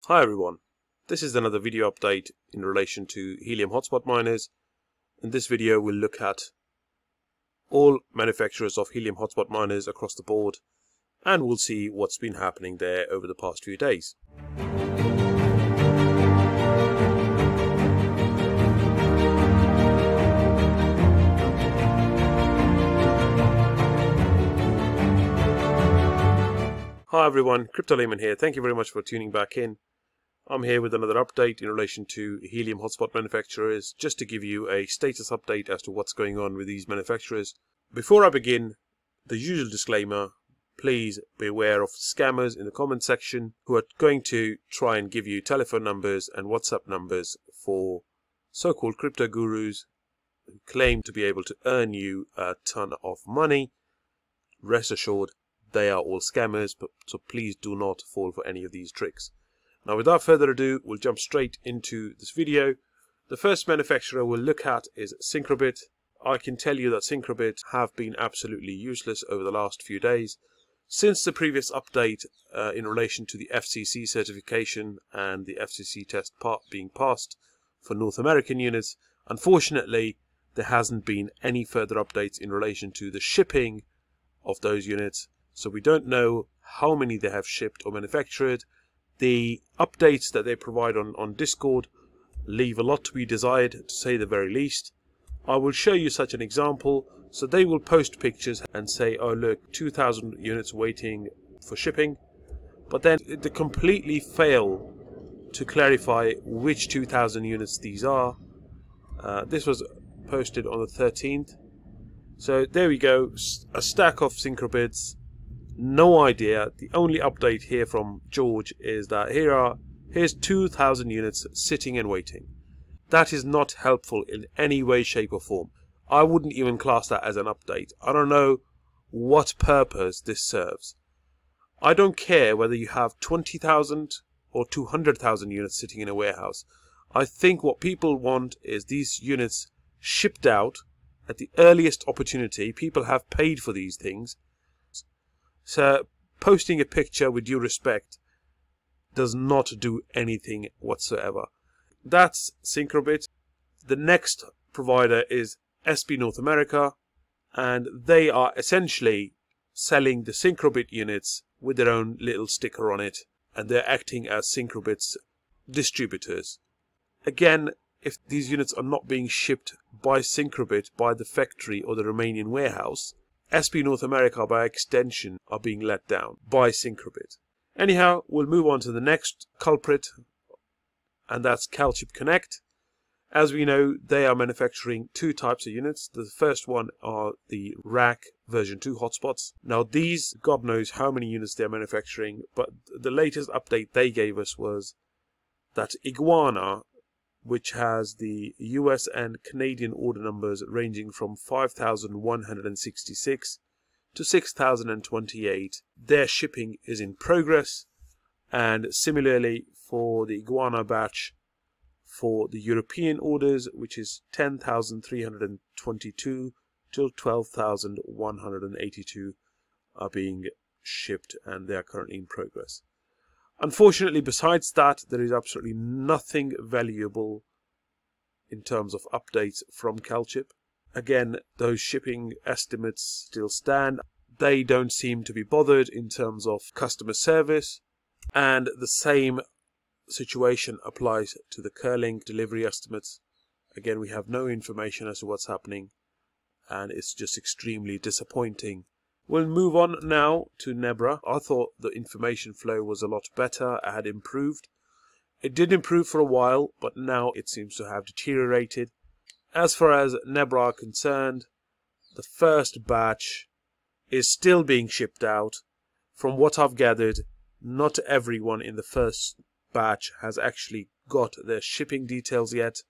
Hi everyone, this is another video update in relation to Helium Hotspot miners. In this video we'll look at all manufacturers of Helium Hotspot miners across the board and we'll see what's been happening there over the past few days. Hi everyone, Layman here. Thank you very much for tuning back in. I'm here with another update in relation to Helium Hotspot manufacturers, just to give you a status update as to what's going on with these manufacturers. Before I begin, the usual disclaimer, please be aware of scammers in the comment section who are going to try and give you telephone numbers and WhatsApp numbers for so-called crypto gurus who claim to be able to earn you a ton of money. Rest assured, they are all scammers, so please do not fall for any of these tricks. Now without further ado, we'll jump straight into this video. The first manufacturer we'll look at is Syncrobit. I can tell you that Syncrobit have been absolutely useless over the last few days. Since the previous update in relation to the FCC certification and the FCC test being passed for North American units, unfortunately there hasn't been any further updates in relation to the shipping of those units. So we don't know how many they have shipped or manufactured. The updates that they provide on Discord leave a lot to be desired, to say the very least. I will show you such an example. So they will post pictures and say, oh look, 2,000 units waiting for shipping. But then they completely fail to clarify which 2,000 units these are. This was posted on the 13th. So there we go, a stack of Syncrobits. No idea. The only update here from George is that here's 2,000 units sitting and waiting. That is not helpful in any way, shape or form. I wouldn't even class that as an update. I don't know what purpose this serves. I don't care whether you have 20,000 or 200,000 units sitting in a warehouse. I think what people want is these units shipped out at the earliest opportunity. People have paid for these things. So posting a picture, with due respect, does not do anything whatsoever. That's Syncrobit. The next provider is SB North America, and they are essentially selling the Syncrobit units with their own little sticker on it, and they're acting as Syncrobit's distributors. Again, if these units are not being shipped by Syncrobit, by the factory or the Romanian warehouse, SB North America, by extension, are being let down by Syncrobit. Anyhow, we'll move on to the next culprit, and that's CalChip Connect. As we know, they are manufacturing two types of units. The first one are the rack version 2 hotspots. Now these, God knows how many units they're manufacturing, but the latest update they gave us was that Iguana, which has the US and Canadian order numbers ranging from 5,166 to 6,028. Their shipping is in progress, and similarly for the Iguana batch for the European orders, which is 10,322 till 12,182 are being shipped, and they are currently in progress. Unfortunately, besides that, there is absolutely nothing valuable in terms of updates from CalChip. Again, those shipping estimates still stand. They don't seem to be bothered in terms of customer service, and the same situation applies to the Curling delivery estimates. Again, we have no information as to what's happening, and it's just extremely disappointing. We'll move on now to Nebra. I thought the information flow was a lot better, it had improved. It did improve for a while, but now it seems to have deteriorated. As far as Nebra are concerned, the first batch is still being shipped out. From what I've gathered, not everyone in the first batch has actually got their shipping details yet,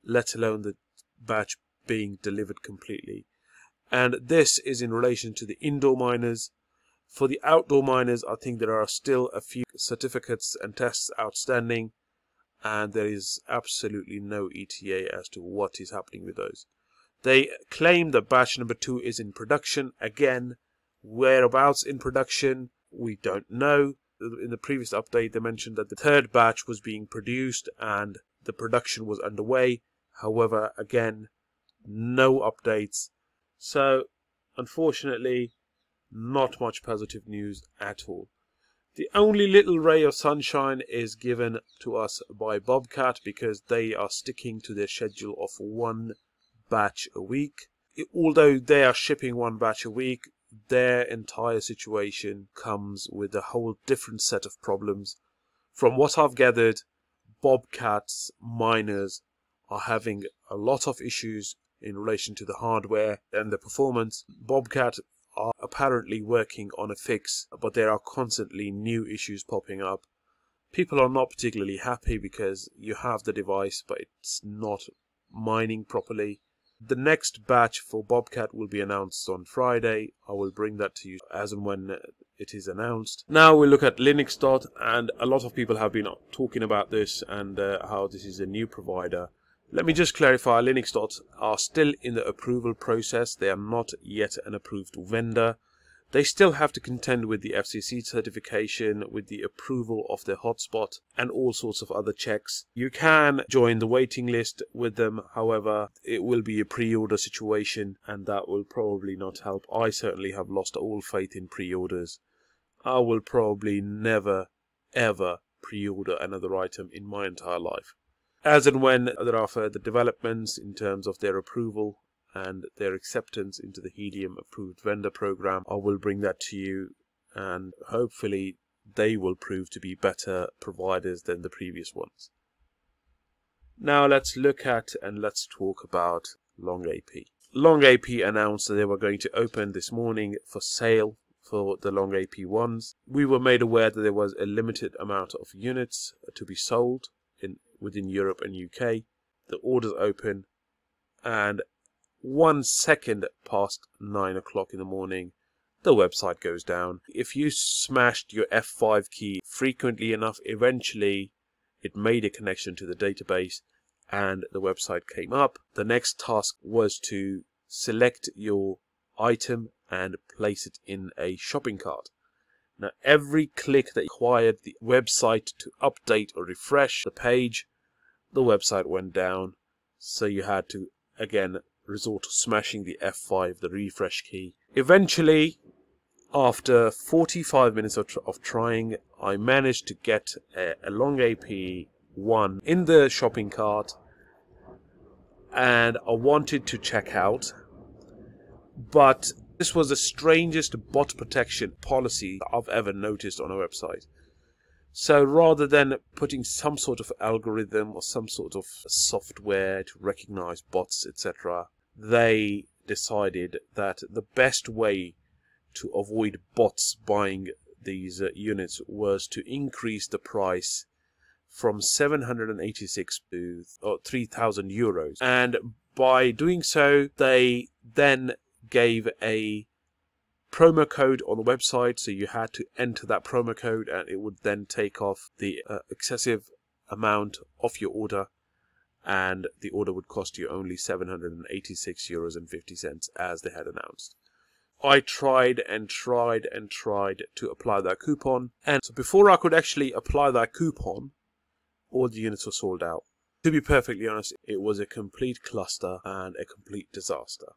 let alone the batch being delivered completely. And this is in relation to the indoor miners. For the outdoor miners, I think there are still a few certificates and tests outstanding, and there is absolutely no ETA as to what is happening with those. They claim that batch number 2 is in production. Again, whereabouts in production, we don't know. In the previous update, they mentioned that the third batch was being produced and the production was underway. However, again, no updates. So, unfortunately, not much positive news at all. The only little ray of sunshine is given to us by Bobcat, because they are sticking to their schedule of one batch a week. Although they are shipping one batch a week, their entire situation comes with a whole different set of problems. From what I've gathered, Bobcat's miners are having a lot of issues in relation to the hardware and the performance. Bobcat are apparently working on a fix, but there are constantly new issues popping up. People are not particularly happy because you have the device, but it's not mining properly. The next batch for Bobcat will be announced on Friday. I will bring that to you as and when it is announced. Now we look at LinuxDot, and a lot of people have been talking about this and how this is a new provider. Let me just clarify, LinuxDot are still in the approval process. They are not yet an approved vendor. They still have to contend with the FCC certification, with the approval of their hotspot, and all sorts of other checks. You can join the waiting list with them, however, it will be a pre-order situation, and that will probably not help. I certainly have lost all faith in pre-orders. I will probably never, ever pre-order another item in my entire life. As and when there are further developments in terms of their approval and their acceptance into the Helium approved vendor program, I will bring that to you, and hopefully they will prove to be better providers than the previous ones. Now let's look at and let's talk about LongAP. LongAP announced that they were going to open this morning for sale for the LongAP ones. We were made aware that there was a limited amount of units to be sold within Europe and UK. The orders open, and 1 second past 9 o'clock in the morning, the website goes down. If you smashed your F5 key frequently enough, eventually it made a connection to the database and the website came up. The next task was to select your item and place it in a shopping cart. Now, every click that required the website to update or refresh the page, the website went down. So you had to, again, resort to smashing the F5, the refresh key. Eventually, after 45 minutes of trying, I managed to get a LongAP One in the shopping cart, and I wanted to check out, but this was the strangest bot protection policy I've ever noticed on a website. So rather than putting some sort of algorithm or some sort of software to recognize bots, etc., they decided that the best way to avoid bots buying these units was to increase the price from 786 to 3,000 euros. And by doing so, they then gave a promo code on the website, so you had to enter that promo code and it would then take off the excessive amount of your order, and the order would cost you only 786 euros and 50 cents as they had announced. I tried and tried and tried to apply that coupon, and so before I could actually apply that coupon, all the units were sold out. To be perfectly honest, it was a complete cluster and a complete disaster.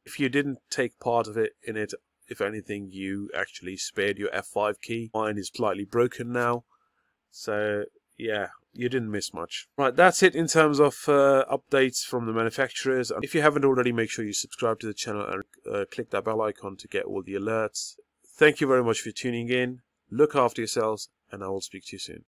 If you didn't take part of it in it, if anything, you actually spared your F5 key. Mine is slightly broken now, so yeah, you didn't miss much. Right, that's it in terms of updates from the manufacturers. If you haven't already, make sure you subscribe to the channel and click that bell icon to get all the alerts. Thank you very much for tuning in. Look after yourselves, and I will speak to you soon.